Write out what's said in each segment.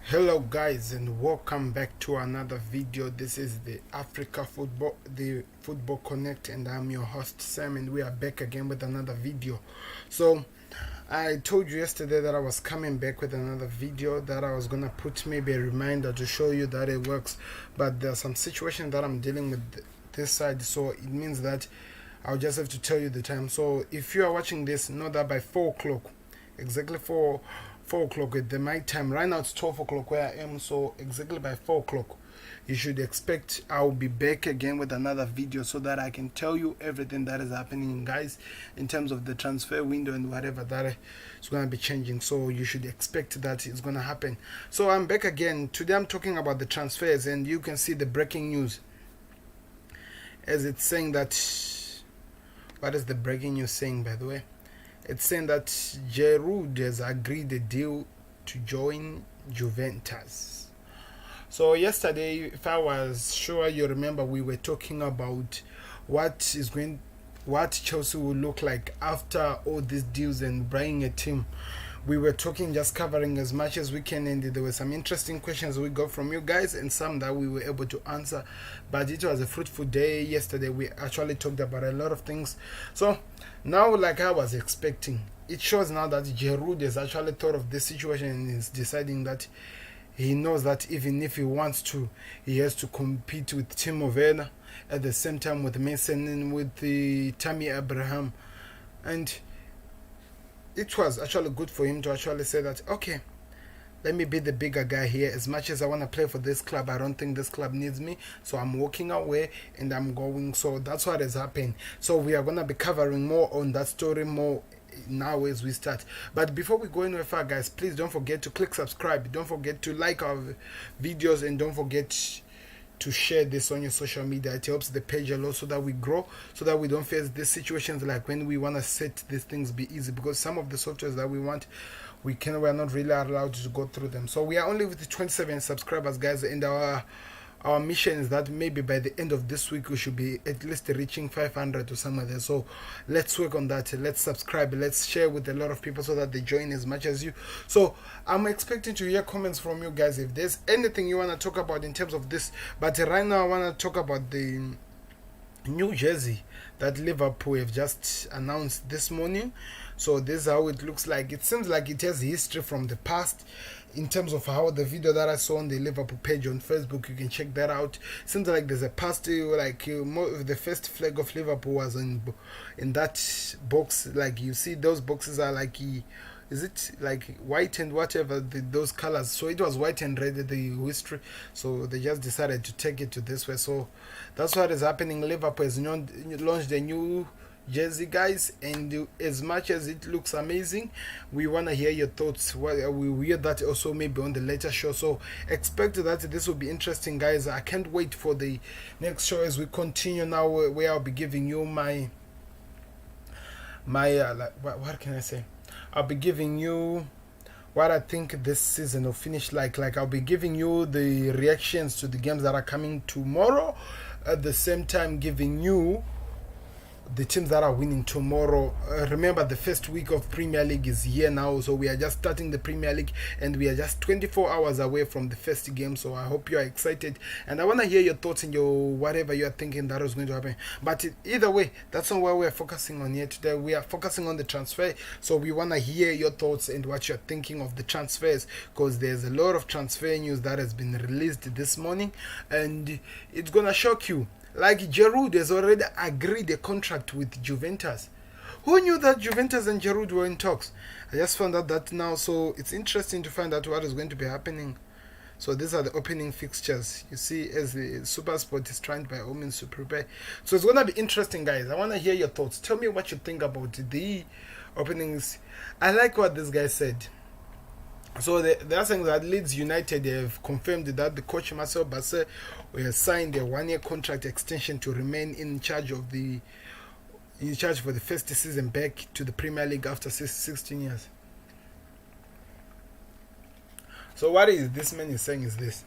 Hello guys, and welcome back to another video. This is the Football Connect, and I'm your host Sam, and we are back again with another video. So I told you yesterday that I was coming back with another video, that I was gonna put maybe a reminder to show you that it works, but there's some situation that I'm dealing with this side, so it means that I'll just have to tell you the time. So if you are watching this, know that by 4 o'clock, exactly 4 o'clock at the my time, right now it's 12 o'clock where I am, so exactly by 4 o'clock you should expect I'll be back again with another video, so that I can tell you everything that is happening, guys, in terms of the transfer window and whatever that is going to be changing. So you should expect that it's going to happen. So I'm back again. Today I'm talking about the transfers, and you can see the breaking news as it's saying that, what is the breaking news saying, by the way? It's saying that Giroud has agreed a deal to join Juventus. So yesterday, if I was sure you remember, we were talking about what Chelsea will look like after all these deals and buying a team. We were talking, just covering as much as we can, and there were some interesting questions we got from you guys and some that we were able to answer. But it was a fruitful day yesterday. We actually talked about a lot of things. So now, like I was expecting, it shows now that Giroud has actually thought of this situation and is deciding that he knows that even if he wants to, he has to compete with Timo Werner at the same time with Mason and with the Tammy Abraham. And it was actually good for him to actually say that, okay, let me be the bigger guy here. As much as I want to play for this club, I don't think this club needs me, so I'm walking away and I'm going. So that's what has happened. So we are going to be covering more on that story more now as we start. But before we go anywhere far, guys, please don't forget to click subscribe, don't forget to like our videos, and don't forget to share this on your social media. It helps the page a lot, so that we grow, so that we don't face these situations like when we want to set these things be easy, because some of the softwares that we want, we're not really allowed to go through them. So we are only with the 27 subscribers, guys, and our mission is that maybe by the end of this week we should be at least reaching 500 or somewhere there. So let's work on that. Let's subscribe, let's share with a lot of people so that they join as much as you. So I'm expecting to hear comments from you guys if there's anything you want to talk about in terms of this. But right now I want to talk about the new jersey that Liverpool have just announced this morning. So this is how it looks like. It seems like it has history from the past in terms of how the video that I saw on the Liverpool page on Facebook, you can check that out. Seems like there's a past, like the first flag of Liverpool was in that box. Like you see, those boxes are like, is it like white and whatever, those colors? So it was white and red, the history. So they just decided to take it to this way. So that's what is happening. Liverpool has launched a new jersey, guys, and as much as it looks amazing, we want to hear your thoughts. We hear that also maybe on the later show, so expect that this will be interesting, guys. I can't wait for the next show as we continue now, where I'll be giving you my what can I say, I'll be giving you what I think this season will finish like I'll be giving you the reactions to the games that are coming tomorrow, at the same time giving you the teams that are winning tomorrow. Remember, the first week of Premier League is here now, so we are just starting the Premier League, and we are just 24 hours away from the first game. So I hope you are excited, and I want to hear your thoughts and your whatever you are thinking that is going to happen. But either way, that's not what we are focusing on here today. We are focusing on the transfer, so we want to hear your thoughts and what you're thinking of the transfers, because there's a lot of transfer news that has been released this morning, and it's gonna shock you. Like, Giroud has already agreed a contract with Juventus. Who knew that Juventus and Giroud were in talks? I just found out that now, so it's interesting to find out what is going to be happening. So these are the opening fixtures. You see, as the Super Sport is trying by all means to prepare. So it's going to be interesting, guys. I want to hear your thoughts. Tell me what you think about the openings. I like what this guy said. So they are saying that Leeds United have confirmed that the coach Marcel Basset has signed a 1-year contract extension to remain in charge for the first season back to the Premier League after 16 years. So what is this man is saying is this.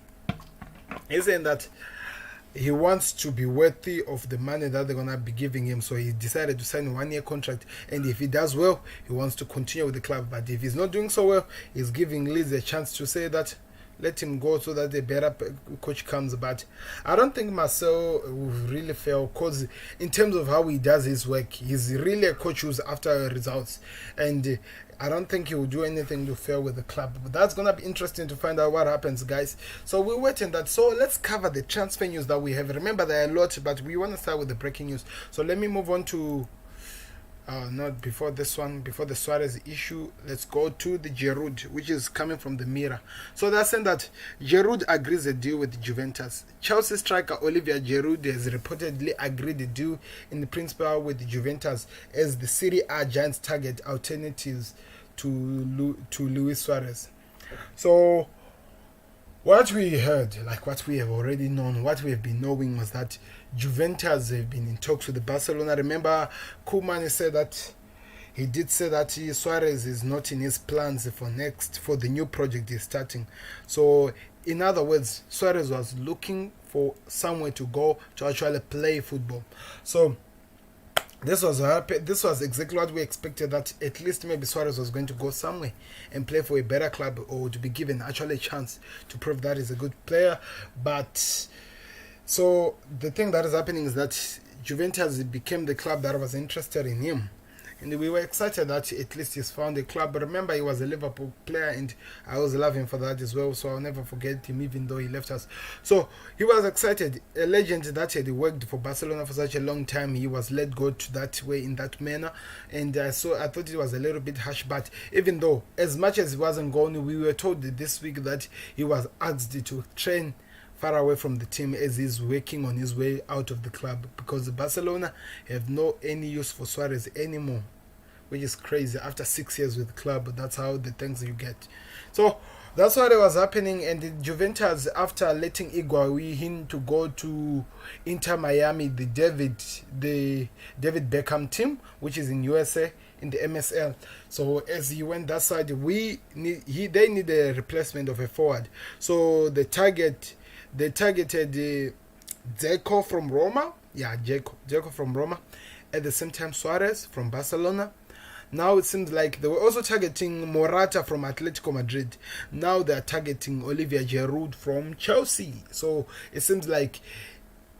He's saying that he wants to be worthy of the money that they're going to be giving him. So he decided to sign a 1-year contract. And if he does well, he wants to continue with the club. But if he's not doing so well, he's giving Leeds a chance to say that, let him go so that a better coach comes. But I don't think Marcel will really fail, because in terms of how he does his work, he's really a coach who's after results, and I don't think he will do anything to fail with the club. But that's gonna be interesting to find out what happens, guys. So we're waiting that. So let's cover the transfer news that we have. Remember, there are a lot, but we want to start with the breaking news. So let me move on to not before this one, before the Suarez issue. Let's go to the Giroud, which is coming from the Mirror. So they're saying that Giroud agrees a deal with Juventus. Chelsea striker Olivier Giroud has reportedly agreed a deal in principle with Juventus as the Serie A giants target alternatives to Luis Suarez. So what we heard, like what we have already known, what we have been knowing, was that Juventus have been in talks with the Barcelona. Remember, Koeman said that he did say that Suarez is not in his plans for the new project he's starting. So in other words, Suarez was looking for somewhere to go to actually play football. So this was exactly what we expected, that at least maybe Suarez was going to go somewhere and play for a better club, or to be given actually a chance to prove that he's a good player. But so the thing that is happening is that Juventus became the club that was interested in him, and we were excited that at least he's found a club. But remember, he was a Liverpool player, and I always love him for that as well, so I'll never forget him, even though he left us. So he was excited, a legend that had worked for Barcelona for such a long time. He was let go to that way, in that manner, and I thought it was a little bit harsh. But even though, as much as he wasn't going, we were told this week that he was asked to train far away from the team as he's working on his way out of the club, because Barcelona have no any use for Suarez anymore, which is crazy. After 6 years with the club, that's how the things you get. So that's what was happening. And Juventus, after letting Higuain to go to Inter Miami, the David Beckham team, which is in USA, in the MSL. So as he went that side, they need a replacement of a forward. So they targeted Dzeko from Roma. Yeah, Dzeko from Roma. At the same time, Suarez from Barcelona. Now it seems like they were also targeting Morata from Atletico Madrid. Now they are targeting Olivier Giroud from Chelsea. So it seems like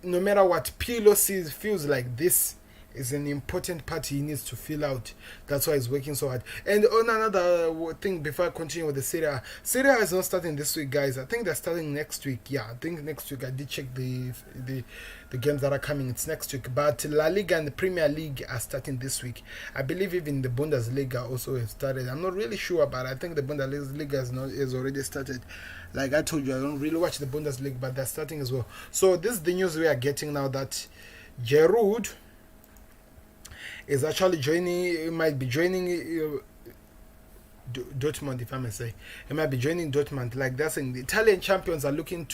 no matter what, Pirlo feels like this is an important part he needs to fill out. That's why he's working so hard. And on another thing, before I continue with the Serie A, Serie A is not starting this week, guys. I think they're starting next week. Yeah, I think next week. I did check the games that are coming. It's next week. But La Liga and the Premier League are starting this week. I believe even the Bundesliga also has started. I'm not really sure, but I think the Bundesliga has already started. Like I told you, I don't really watch the Bundesliga, but they're starting as well. So this is the news we are getting now, that Giroud is actually might be joining Dortmund, if I may say. He might be joining Dortmund. Like they're saying, the Italian champions are looking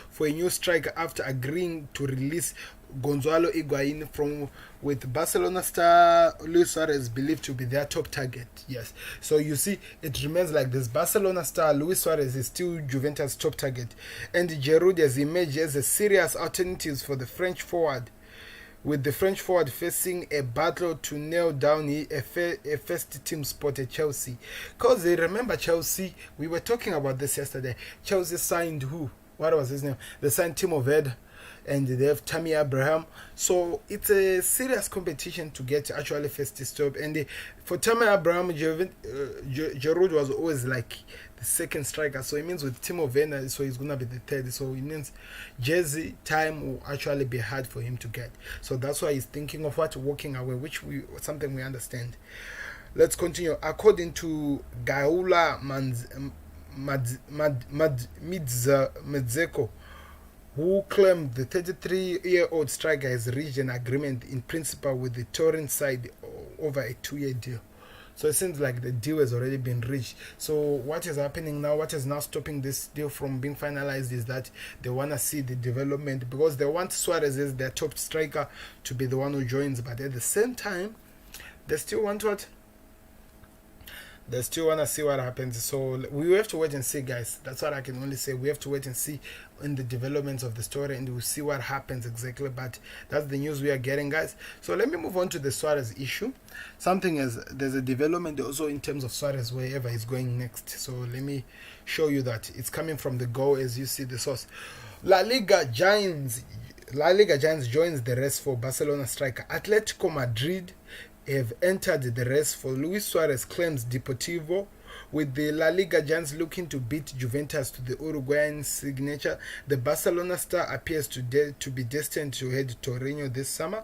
for a new striker after agreeing to release Gonzalo Higuain with Barcelona star Luis Suarez believed to be their top target. Yes. So you see, it remains like this. Barcelona star Luis Suarez is still Juventus' top target, and Giroud has emerged as a serious alternative for the French forward, with the French forward facing a battle to nail down a first team spot at Chelsea. Because remember Chelsea, we were talking about this yesterday. Chelsea signed who? What was his name? They signed Timo Werner, and they have Tammy Abraham. So it's a serious competition to get actually first stop. And for Tammy Abraham, Giroud was always like the second striker. So it means with Timo Werner, so he's gonna be the third. So it means jersey time will actually be hard for him to get. So that's why he's thinking of walking away, which something we understand. Let's continue. According to Gaula Medzeko, who claimed the 33-year-old striker has reached an agreement in principle with the Turin side over a 2-year deal. So it seems like the deal has already been reached. So what is happening now, what is now stopping this deal from being finalized, is that they want to see the development, because they want Suarez as their top striker to be the one who joins, but at the same time, they still want They still want to see what happens. So we have to wait and see, guys. That's what I can only say. We have to wait and see in the developments of the story, and we'll see what happens exactly. But that's the news we are getting, guys. So let me move on to the Suarez issue. There's a development also in terms of Suarez wherever he's going next. So let me show you that. It's coming from the Go, as you see the source. La Liga Giants joins the race for Barcelona striker. Atletico Madrid have entered the race for Luis Suarez, claims Deportivo, with the La Liga Giants looking to beat Juventus to the Uruguayan signature. The Barcelona star appears to be destined to head to Turin this summer,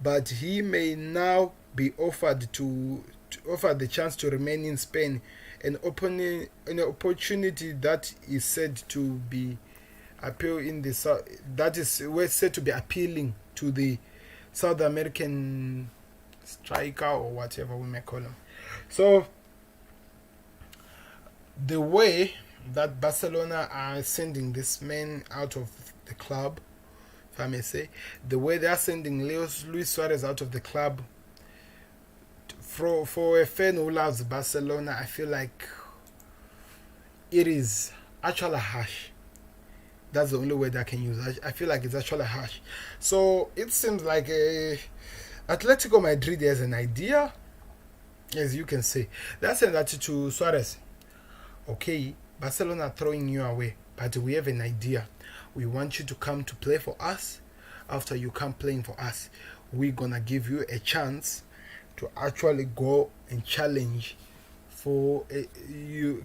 but he may now be offered the chance to remain in Spain, an opportunity that is said to be appealing to the South American striker, or whatever we may call him. So the way that Barcelona are sending this man out of the club, if I may say, the way they are sending Luis Suarez out of the club, for a fan who loves Barcelona, I feel like it is actually harsh. That's the only word I can use. I feel like it's actually harsh. So it seems like Atletico Madrid has an idea, as you can see. They're saying that to Suarez, okay, Barcelona are throwing you away, but we have an idea. We want you to come to play for us. After you come playing for us, we're gonna give you a chance to actually go and challenge for to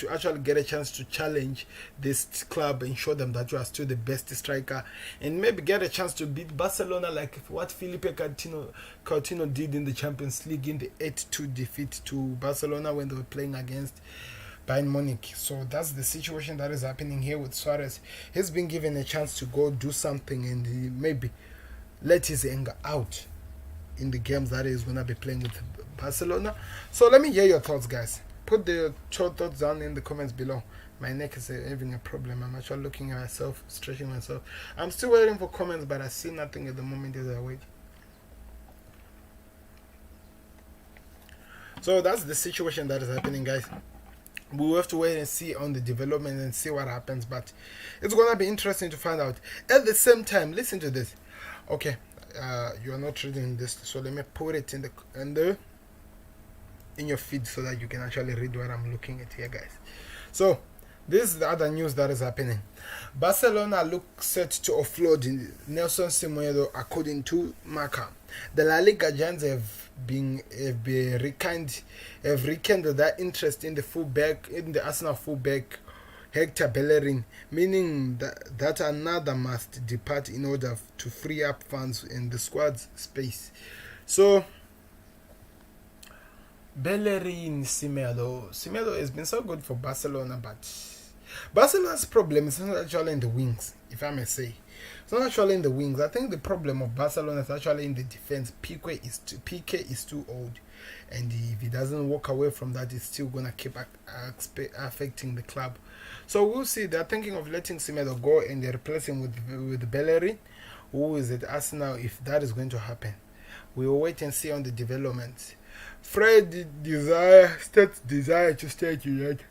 actually get a chance to challenge this club and show them that you are still the best striker, and maybe get a chance to beat Barcelona like what Felipe Coutinho did in the Champions League in the 8-2 defeat to Barcelona when they were playing against Bayern Munich. So that's the situation that is happening here with Suarez. He's been given a chance to go do something and maybe let his anger out in the games that he's going to be playing with Barcelona. So let me hear your thoughts, guys. Put the thoughts down in the comments below. My neck is having a problem. I'm actually looking at myself, stretching myself. I'm still waiting for comments, but I see nothing at the moment as I wait. So that's the situation that is happening, guys. We will have to wait and see on the development and see what happens, but it's going to be interesting to find out. At the same time, listen to this. Okay, you are not reading this, so let me put it in your feed so that you can actually read what I'm looking at here, guys. So this is the other news that is happening. Barcelona look set to offload Nelson Semedo, according to Marca. The La Liga Giants have rekindled their interest in the Arsenal fullback Hector Bellerin, meaning that another must depart in order to free up funds in the squad's space. So Bellerin, Semedo has been so good for Barcelona, but Barcelona's problem is not actually in the wings, if I may say. It's not actually in the wings. I think the problem of Barcelona is actually in the defense. Piqué is too old, and if he doesn't walk away from that, it's still gonna keep affecting the club. So we'll see. They're thinking of letting Semedo go and they replace him with Bellerin, who is at Arsenal. If that is going to happen, we will wait and see on the developments. Fred desire to stay at United.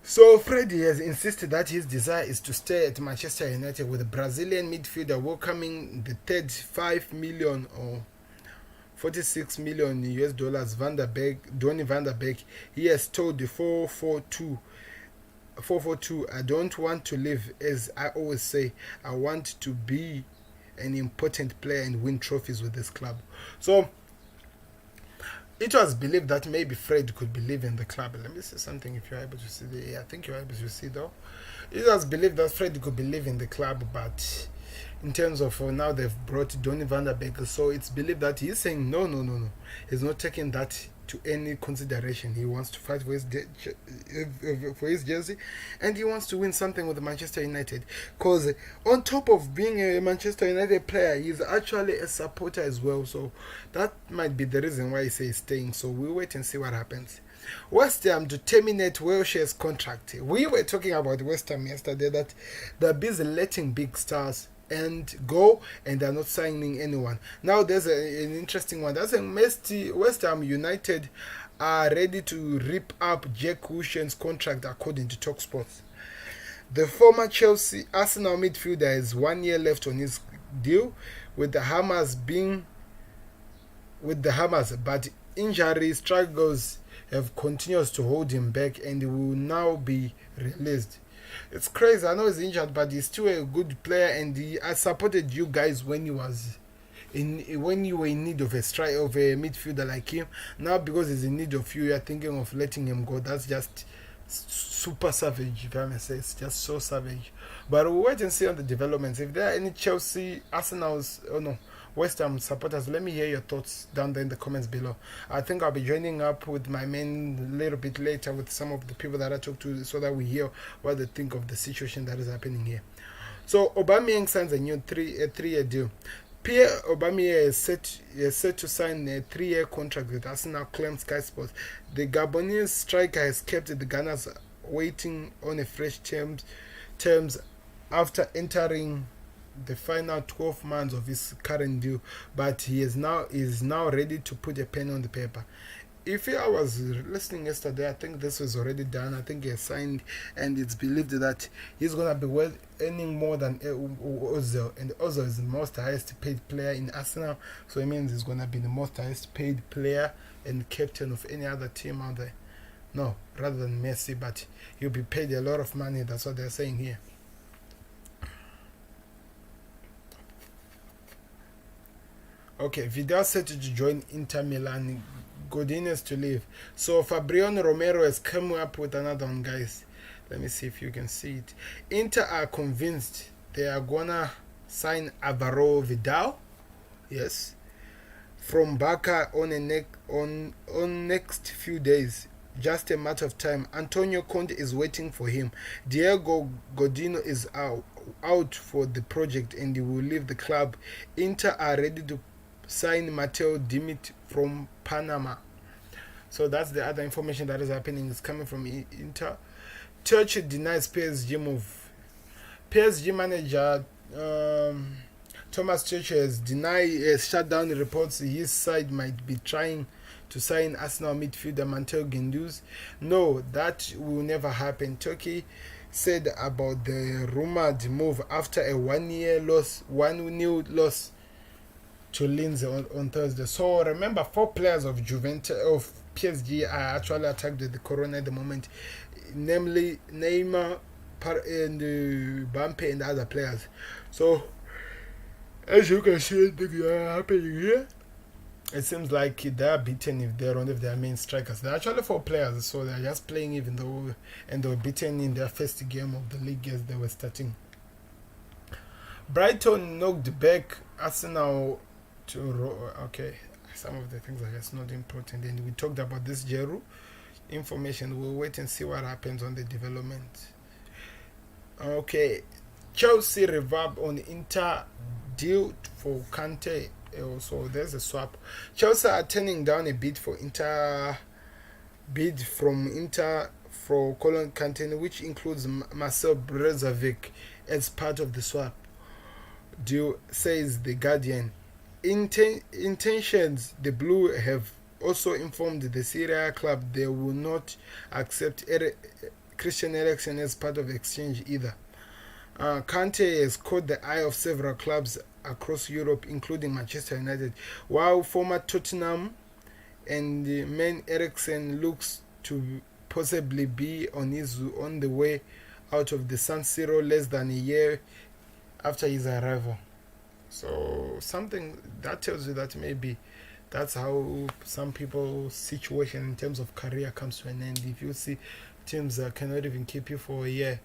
So Freddy has insisted that his desire is to stay at Manchester United, with the Brazilian midfielder welcoming the third $5 million or $46 million US dollars Donny van der Beek. He has told the 442, I don't want to live, as I always say, I want to be an important player and win trophies with this club. So it was believed that maybe Fred could be leaving the club. Let me see something if you're able to see. I think you're able to see though. It was believed that Fred could be leaving the club, but in terms of now they've brought Donny van der Beek, so it's believed that he's saying no. He's not taking that to any consideration. He wants to fight for his jersey, and he wants to win something with Manchester United. Because on top of being a Manchester United player, he's actually a supporter as well. So that might be the reason why he says staying. So we'll wait and see what happens. West Ham to terminate Wilshere's contract. We were talking about West Ham yesterday, that they're busy letting big stars and go, and they're not signing anyone. Now there's an interesting one. That's a West Ham United are ready to rip up Jack Wilshere's contract, according to TalkSport. The former Chelsea Arsenal midfielder has 1 year left on his deal with the Hammers, but injury struggles have continued to hold him back, and he will now be released. It's crazy. I know he's injured, but he's still a good player, and I supported you guys when you were in need of a midfielder like him. Now because he's in need of you, you're thinking of letting him go. That's just super savage, if I may say. It's just so savage. But we'll wait and see on the developments. If there are any Chelsea, Arsenal's, West Ham supporters, let me hear your thoughts down there in the comments below. I think I'll be joining up with my men a little bit later with some of the people that I talk to, so that we hear what they think of the situation that is happening here. So Aubameyang signs a new three-year deal. Pierre Aubameyang is set to sign a 3-year contract with Arsenal, claims Sky Sports. The Gabonese striker has kept the Gunners waiting on a fresh terms after entering the final 12 months of his current deal, but he is now ready to put a pen on the paper. If I was listening yesterday, I think this was already done. I think he has signed, and it's believed that he's going to be earning more than Ozil, and Ozil is the most highest paid player in Arsenal, so it means he's going to be the most highest paid player and captain of any other team out there. No, rather than Messi, but he'll be paid a lot of money. That's what they're saying here. Okay, Vidal set to join Inter Milan. Godinez to leave. So Fabriano Romero has come up with another one, guys. Let me see if you can see it. Inter are convinced they are gonna sign Alvaro Vidal, yes, from Barca on next few days. Just a matter of time. Antonio Conte is waiting for him. Diego Godino is out for the project, and he will leave the club. Inter are ready to sign Mateo Dimit from Panama. So that's the other information that is happening. It's coming from Inter. Turkey denies PSG move. PSG manager Thomas Tuchel has shut down the reports his side might be trying to sign Arsenal midfielder Matteo Guendouzi. No, that will never happen. Turkey said about the rumored move after a 1-0 loss to Linz on Thursday. So remember, 4 players of Juventus of PSG are actually attacked with the corona at the moment, namely Neymar and Mbappe and other players. So as you can see, things are happening here. It seems like they are beaten if they're one of their main strikers. They're actually 4 players, so they're just playing even though, and they were beaten in their first game of the league as they were starting. Brighton knocked back Arsenal okay, some of the things are just not important, and we talked about this Giroud information. We'll wait and see what happens on the development. Okay, Chelsea reverb on Inter deal for Kante. So there's a swap. Chelsea are turning down a bid from Inter for Colin Kante, which includes Marcel Brozovic as part of the swap deal, says The Guardian. Intentions, the Blue have also informed the Serie A club they will not accept Christian Eriksen as part of the exchange either. Kante has caught the eye of several clubs across Europe, including Manchester United, while former Tottenham and man Eriksen looks to possibly be on the way out of the San Siro less than a year after his arrival. So something that tells you that maybe that's how some people's situation in terms of career comes to an end. If you see teams that cannot even keep you for a year,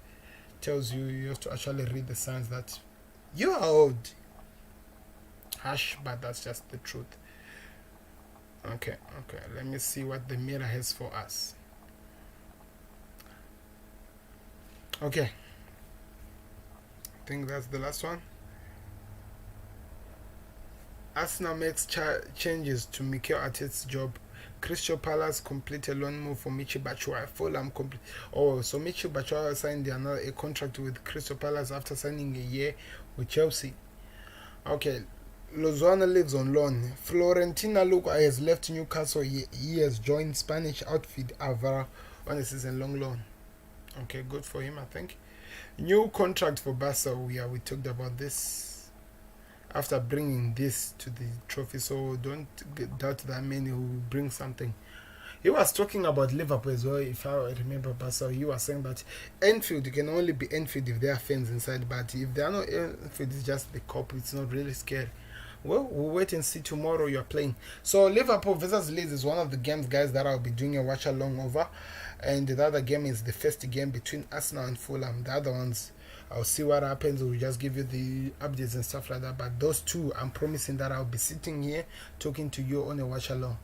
tells you have to actually read the signs that you are old. Harsh, but that's just the truth. Okay, let me see what the mirror has for us. Okay, I think that's the last one. Arsenal makes changes to Mikel Arteta's job. Crystal Palace complete a loan move for Michy Batshuayi. Fulham complete. Oh, so Michy Batshuayi signed a contract with Crystal Palace after signing a year with Chelsea. Okay, Lozano lives on loan. Florentina Luca has left Newcastle. He has joined Spanish outfit Avara on a season-long loan. Okay, good for him, I think. New contract for Barca. We talked about this after bringing this to the trophy. So don't doubt that many who bring something. He was talking about Liverpool as well, if I remember Barca. He was saying that Anfield can only be Anfield if there are fans inside, but if there are no Anfield, it's just the cup. It's not really scary. Well, we'll wait and see tomorrow you're playing. So Liverpool versus Leeds is one of the games, guys, that I'll be doing a watch along over. And the other game is the first game between Arsenal and Fulham. The other ones, I'll see what happens. We'll just give you the updates and stuff like that. But those two, I'm promising that I'll be sitting here talking to you on a watch along.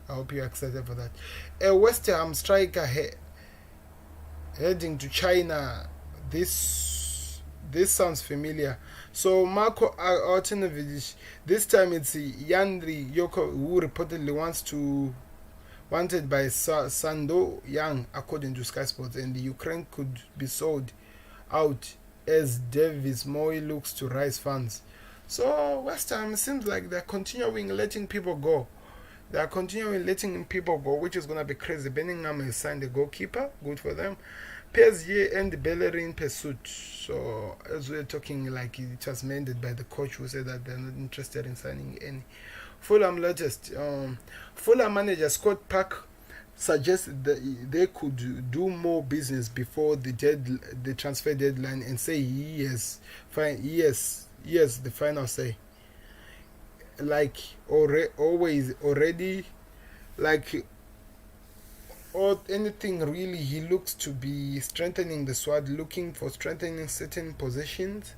I hope you're excited for that. A West Ham striker heading to China. This sounds familiar. So Marco Artinovic, this time it's Yandri Yoko, who reportedly wanted by Sando Yang, according to Sky Sports, and the Ukraine could be sold out as Davis Moy looks to raise funds. So West Ham seems like they're continuing letting people go. They are continuing letting people go, which is going to be crazy. Bellingham has signed a goalkeeper. Good for them. PSG and Bellerin pursuit. So, as we're talking, like it was mandated by the coach who said that they're not interested in signing any. Fulham latest. Fulham manager Scott Park suggested that they could do more business before the transfer deadline and say he has the final say. Like already, like, or anything really, he looks to be strengthening the squad, looking for strengthening certain positions.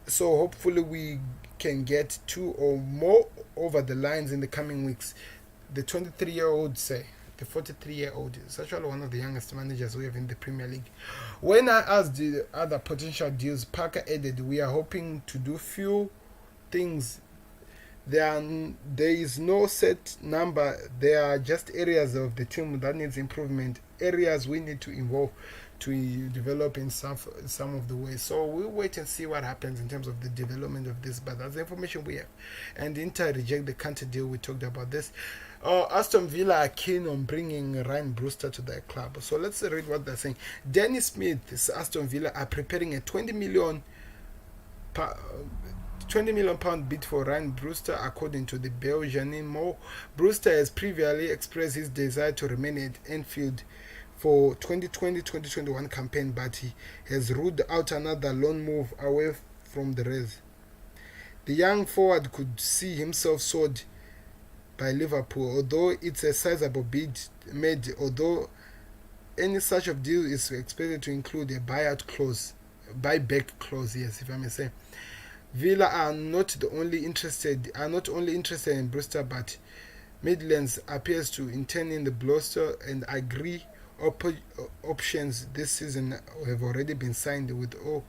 So hopefully we can get 2 or more over the lines in the coming weeks. The 23-year-old say, the 43-year-old is actually one of the youngest managers we have in the Premier League. When I asked the other potential deals, Parker added, we are hoping to do few things. There is no set number. There are just areas of the team that needs improvement, areas we need to involve to develop in some of the ways. So we'll wait and see what happens in terms of the development of this, but that's the information we have. And Inter reject the counter deal. We talked about this. Aston Villa are keen on bringing Ryan Brewster to their club. So let's read what they're saying. Danny Smith, Aston Villa are preparing a £20 million bid for Ryan Brewster, according to the Belgian Mo. Brewster has previously expressed his desire to remain at Anfield for 2020-2021 campaign, but he has ruled out another loan move away from the Reds. The young forward could see himself sold by Liverpool, although it's a sizable bid made, although any such of deal is expected to include a buyback clause, yes, if I may say. Villa are not only interested in Brewster, but Midlands appears to intend in the Brewster and agree options this season have already been signed with all.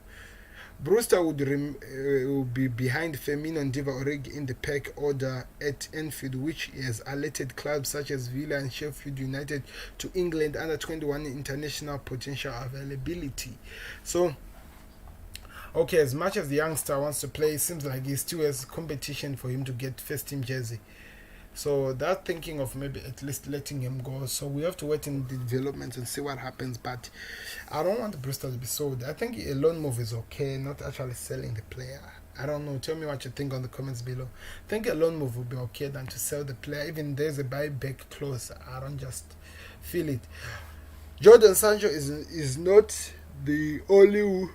Brewster will be behind Firmino and Divock Origi in the pack order at Anfield, which has alerted clubs such as Villa and Sheffield United to England under 21 international potential availability. So, okay, as much as the youngster wants to play, it seems like he still has competition for him to get first team jersey. So they're thinking of maybe at least letting him go. So we have to wait in the development and see what happens. But I don't want Brewster to be sold. I think a loan move is okay, not actually selling the player. I don't know. Tell me what you think on the comments below. I think a loan move would be okay than to sell the player. Even there's a buyback clause, I don't just feel it. Jadon Sancho is not the only.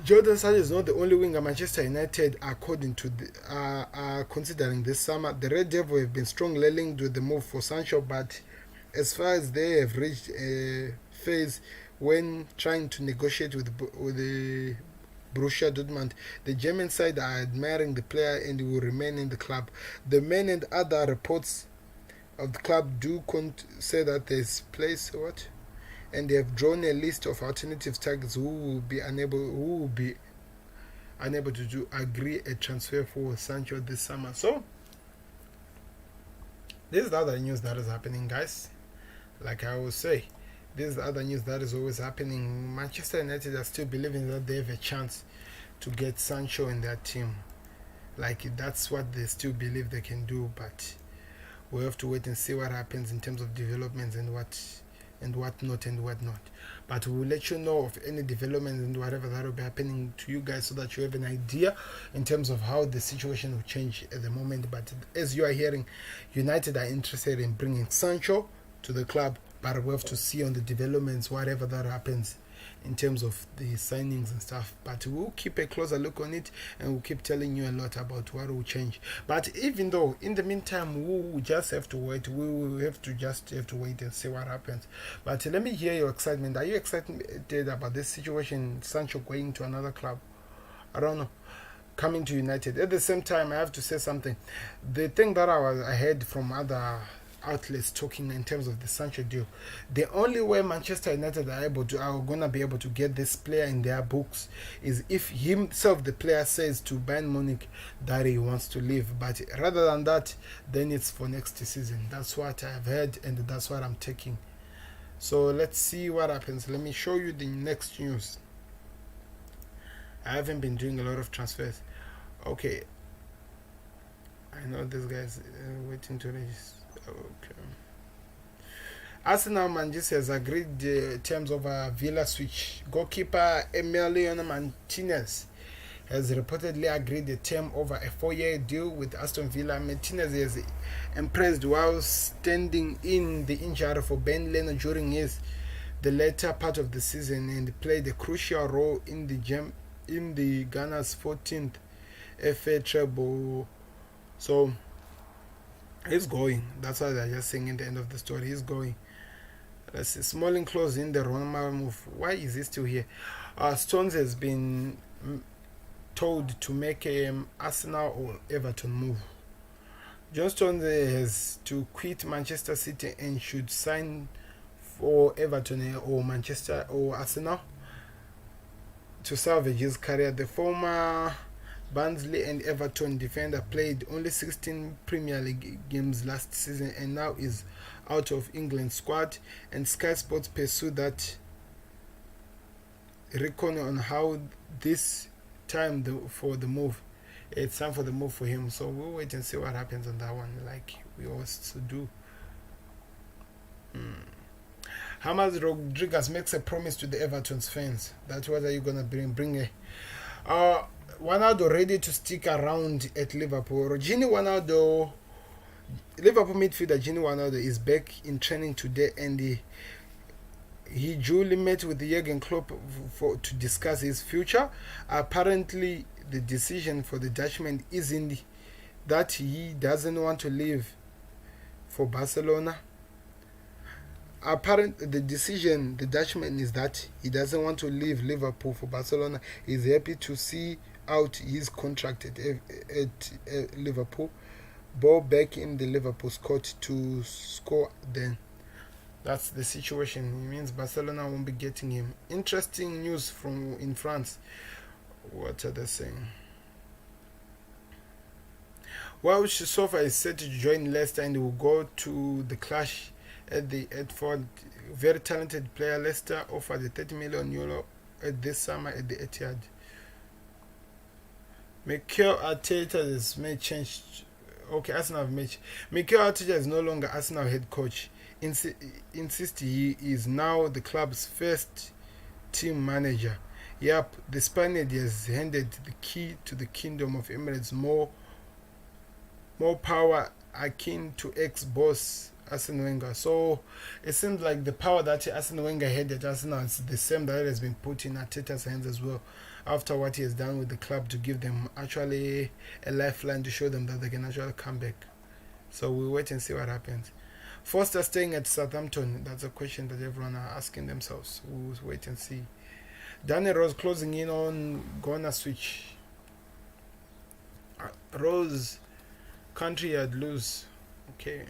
Jadon Sancho is not the only winger Manchester United, according to are considering this summer. The Red Devils have been strongly linked with the move for Sancho, but as far as they have reached a phase when trying to negotiate with the Borussia Dortmund, the German side are admiring the player and will remain in the club. The men and other reports of the club do say that there's place and they have drawn a list of alternative targets who will be unable to agree a transfer for Sancho this summer. So this is the other news that is happening, guys. Like I will say, this is the other news that is always happening. Manchester United are still believing that they have a chance to get Sancho in their team. Like, that's what they still believe they can do, but we have to wait and see what happens in terms of developments and what not. But we will let you know of any developments and whatever that will be happening to you guys, so that you have an idea in terms of how the situation will change at the moment. But as you are hearing, United are interested in bringing Sancho to the club, but we have to see on the developments, whatever that happens in terms of the signings and stuff. But we'll keep a closer look on it, and we'll keep telling you a lot about what will change. But even though in the meantime we'll just have to wait, we will have to wait and see what happens. But let me hear your excitement. Are you excited about this situation, Sancho going to another club? I don't know, coming to United. At the same time, I have to say something. The thing that I heard from other outlets talking in terms of the Sancho deal, the only way Manchester United are gonna be able to get this player in their books is if himself, the player, says to Bayern Munich that he wants to leave. But rather than that, then it's for next season. That's what I've heard, and that's what I'm taking. So let's see what happens. Let me show you the next news. I haven't been doing a lot of transfers. Okay, I know this guy's waiting to register. Okay. Arsenal Manchester has agreed terms of a Villa switch. Goalkeeper Emiliano Martinez has reportedly agreed a term over a 4-year deal with Aston Villa. Martinez is impressed while standing in the injury for Ben Leno during the later part of the season, and played a crucial role in the Ghana's 14th FA treble. So he's going. That's why they're just saying in the end of the story, he's going. Let's see. Smalling closed in the Roma move. Why is he still here? Stones has been told to make Arsenal or Everton move. John Stones has to quit Manchester City and should sign for Everton or Manchester or Arsenal to salvage his career. The former Barnsley and Everton defender played only 16 Premier League games last season and now is out of England's squad, and Sky Sports pursue that reckoning on how this time for the move. It's time for the move for him, so we'll wait and see what happens on that one, like we always do. James Rodriguez makes a promise to the Everton's fans. That's what are you gonna bring a Ronaldo ready to stick around at Liverpool. Liverpool midfielder Gini Ronaldo is back in training today, and he duly met with Jurgen Klopp to discuss his future. Apparently, the decision for the Dutchman is in that he doesn't want to leave for Barcelona. The decision, the Dutchman, is that he doesn't want to leave Liverpool for Barcelona. He's happy to see out his contract at Liverpool. Ball back in the Liverpool squad to score then. That's the situation. It means Barcelona won't be getting him. Interesting news from in France. What are they saying? Well, Sofa is set to join Leicester and will go to the clash at the Etford. Very talented player. Leicester offered the €30 million at this summer at the Etihad. Mikel Arteta has made change. Okay, Arsenal have made. Mikel Arteta is no longer Arsenal head coach. Insists he is now the club's first team manager. Yep, the Spaniard has handed the key to the Kingdom of Emirates. More power akin to ex-boss Arsene Wenger. So it seems like the power that Arsene Wenger had at Arsenal is the same that has been put in Arteta's hands as well, after what he has done with the club to give them actually a lifeline to show them that they can actually come back. So we'll wait and see what happens. Foster staying at Southampton, that's a question that everyone are asking themselves. We'll wait and see. Danny Rose closing in on Gonna switch. Rose, country had lose. Okay.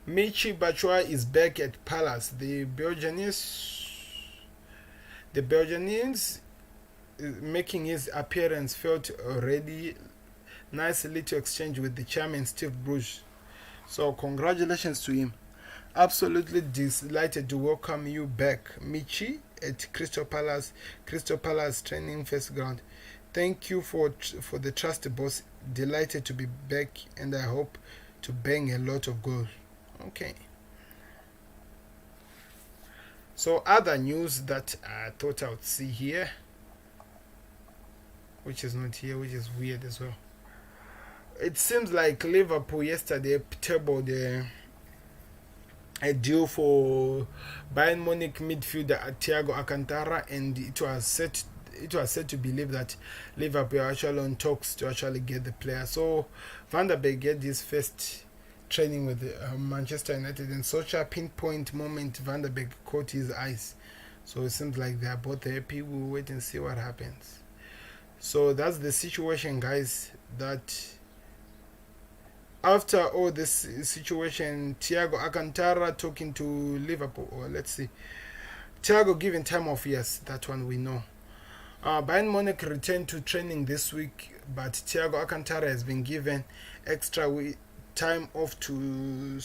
Michy Batshuayi is back at Palace. The Belgians making his appearance felt already. Nice little exchange with the chairman Steve Bruce. So congratulations to him. Absolutely delighted to welcome you back, Michy, at Crystal Palace training first ground. Thank you for the trust, boss. Delighted to be back, and I hope to bang a lot of goals. Okay. So other news that I thought I would see here, which is not here, which is weird as well. It seems like Liverpool yesterday tabled a deal for Bayern Munich midfielder Thiago Alcantara, and it was said to believe that Liverpool are actually on talks to actually get the player. So Van der Beek get his first training with Manchester United, and such a pinpoint moment Van der Beek caught his eyes. So it seems like they are both happy. We'll wait and see what happens. So that's the situation, guys. That after all this situation, Thiago Alcantara talking to Liverpool, or let's see, Thiago given time off, yes, that one we know. Bayern Munich returned to training this week, but Thiago Alcantara has been given extra time off to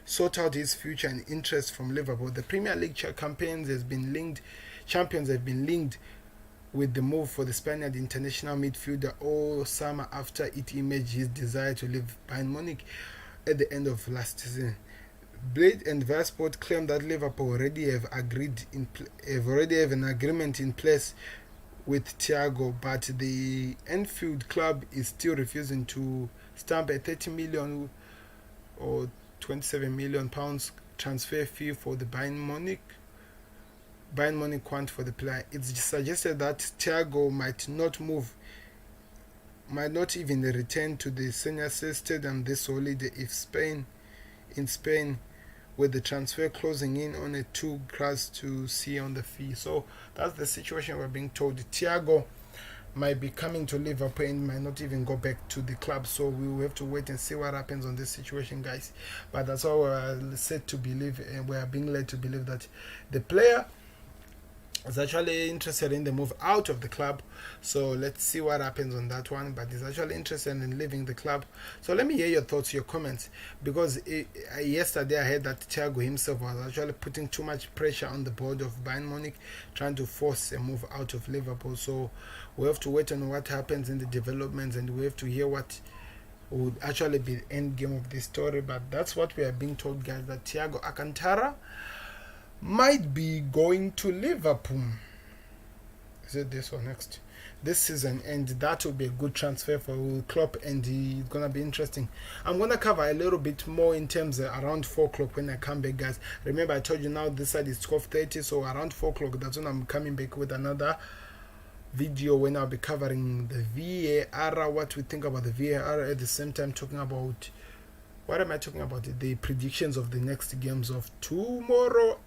sort out his future and interest from Liverpool. The Premier League champions have been linked with the move for the Spaniard international midfielder all summer after it emerged his desire to leave Bayern Munich at the end of last season. Blade and Versport claim that Liverpool already have an agreement in place with Thiago, but the Anfield club is still refusing to stamp a 30 million or 27 million pounds transfer fee for the Bayern Munich want for the player. It's suggested that Thiago might not even return to the Senior Stadium this holiday in Spain, with the transfer closing in on a 2 class to see on the fee. So that's the situation we're being told. Thiago might be coming to Liverpool and might not even go back to the club. So we will have to wait and see what happens on this situation, guys. But that's all we're said to believe, and we are being led to believe that the player is actually interested in the move out of the club. So let's see what happens on that one, but he's actually interested in leaving the club. So let me hear your thoughts, your comments, because yesterday I heard that Thiago himself was actually putting too much pressure on the board of Bayern Munich, trying to force a move out of Liverpool. So we have to wait on what happens in the developments, and we have to hear what would actually be the end game of this story. But that's what we are being told, guys, that Thiago Alcantara might be going to Liverpool. Is it this or next? This season, and that will be a good transfer for Klopp, and it's gonna be interesting. I'm gonna cover a little bit more in terms of around 4 o'clock when I come back, guys. Remember, I told you now this side is 12:30, so around 4 o'clock, that's when I'm coming back with another video when I'll be covering the VAR, what we think about the VAR, at the same time talking about, what am I talking about? The predictions of the next games of tomorrow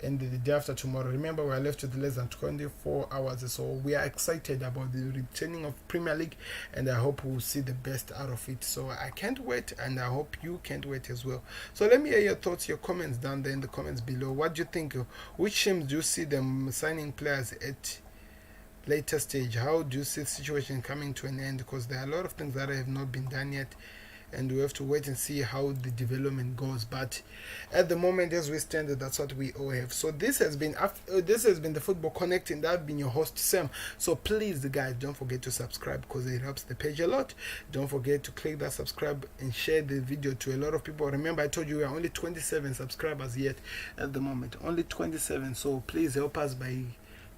and the day after tomorrow. Remember, we are left with less than 24 hours, so we are excited about the returning of Premier League, and I hope we'll see the best out of it. So I can't wait, and I hope you can't wait as well. So let me hear your thoughts, your comments down there in the comments below. What do you think? Which teams do you see them signing players at later stage? How do you see the situation coming to an end? Because there are a lot of things that have not been done yet, and we have to wait and see how the development goes. But at the moment, as we stand, that's what we all have. So this has been the Football Connect, and I've been your host, Sam. So please, guys, don't forget to subscribe, because it helps the page a lot. Don't forget to click that subscribe and share the video to a lot of people. Remember, I told you we are only 27 subscribers yet at the moment, only 27. So please help us by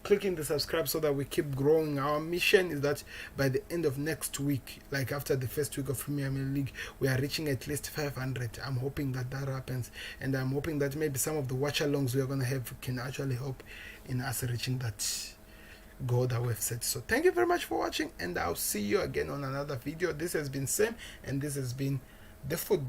clicking the subscribe so that we keep growing. Our mission is that by the end of next week, like after the first week of Premier League, we are reaching at least 500. I'm hoping that happens, and I'm hoping that maybe some of the watch alongs we are going to have can actually help in us reaching that goal that we've set. So thank you very much for watching, and I'll see you again on another video. This has been Sam, and this has been the Football